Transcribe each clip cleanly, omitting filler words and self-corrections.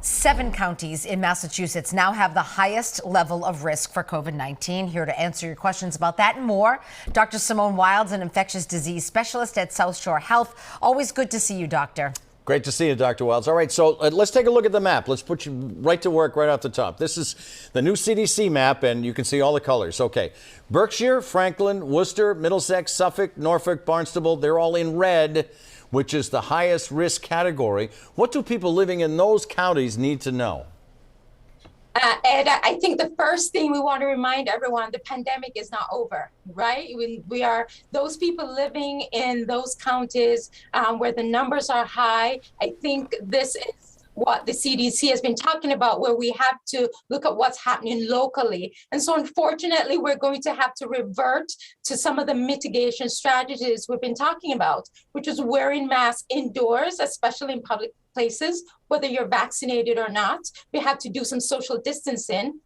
7 counties in Massachusetts now have the highest level of risk for COVID-19. Here to answer your questions about that and more, Dr. Simone Wilds, an infectious disease specialist at South Shore Health. Always good to see you, doctor. Great to see you, Dr. Wilds. All right, so let's take a look at the map. Let's put you right to work right off the top. This is the new CDC map, and you can see all the colors. Okay, Berkshire, Franklin, Worcester, Middlesex, Suffolk, Norfolk, Barnstable, they're all in red, which is the highest risk category. What do people living in those counties need to know? Ed, I think the first thing we want to remind everyone, the pandemic is not over, right? We are those people living in those counties where the numbers are high. I think this is what the CDC has been talking about, where we have to look at what's happening locally. And so unfortunately, we're going to have to revert to some of the mitigation strategies we've been talking about, which is wearing masks indoors, especially in public places, whether you're vaccinated or not. We have to do some social distancing.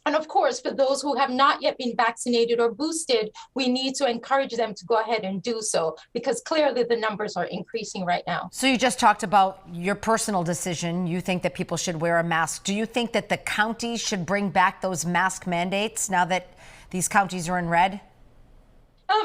And of course, for those who have not yet been vaccinated or boosted, we need to encourage them to go ahead and do so, because clearly the numbers are increasing right now. So you just talked about your personal decision. You think that people should wear a mask. Do you think that the counties should bring back those mask mandates now that these counties are in red?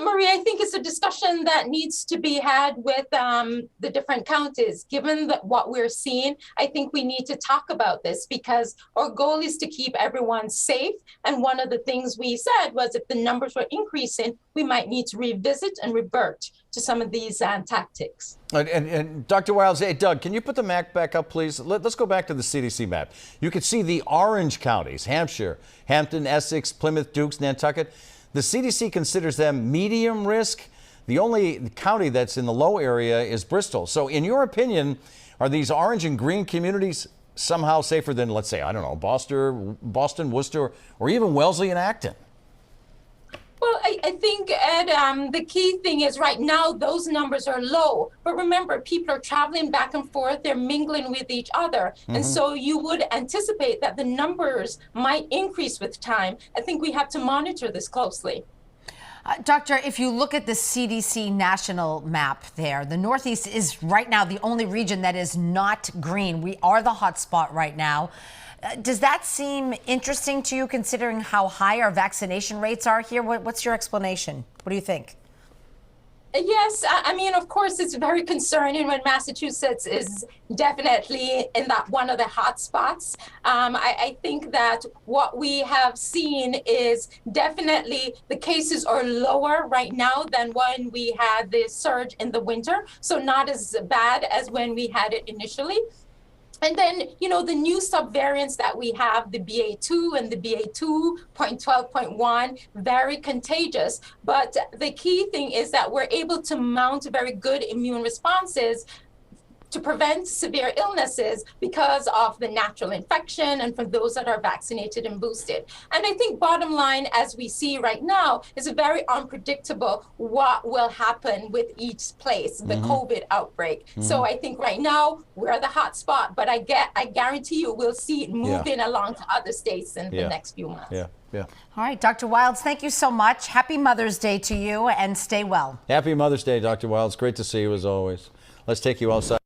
Marie, I think it's a discussion that needs to be had with the different counties. Given what we're seeing, I think we need to talk about this, because our goal is to keep everyone safe. And one of the things we said was if the numbers were increasing, we might need to revisit and revert to some of these tactics. And Dr. Wilds, hey, Doug, can you put the map back up, please? Let's go back to the CDC map. You can see the orange counties: Hampshire, Hampton, Essex, Plymouth, Dukes, Nantucket. The CDC considers them medium risk. The only county that's in the low area is Bristol. So in your opinion, are these orange and green communities somehow safer than, let's say, I don't know, Boston, Worcester, or even Wellesley and Acton? Well, I think, Ed, the key thing is right now those numbers are low. But remember, people are traveling back and forth. They're mingling with each other. Mm-hmm. And so you would anticipate that the numbers might increase with time. I think we have to monitor this closely. Doctor, if you look at the CDC national map there, the Northeast is right now the only region that is not green. We are the hot spot right now. Does that seem interesting to you, considering how high our vaccination rates are here? What's your explanation? What do you think? Yes, I mean, of course, it's very concerning when Massachusetts is definitely in that one of the hot spots. I think that what we have seen is definitely the cases are lower right now than when we had the surge in the winter. So not as bad as when we had it initially. And then, you know, the new subvariants that we have, the BA2 and the BA2.12.1, very contagious. But the key thing is that we're able to mount very good immune responses to prevent severe illnesses because of the natural infection and for those that are vaccinated and boosted. And I think bottom line, as we see right now, is very unpredictable what will happen with each place, the COVID outbreak. So I think right now we're the hot spot, but I guarantee you we'll see it moving along to other states in the next few months. Yeah. All right, Dr. Wilds, thank you so much. Happy Mother's Day to you, and stay well. Happy Mother's Day, Dr. Wilds. Great to see you as always. Let's take you outside.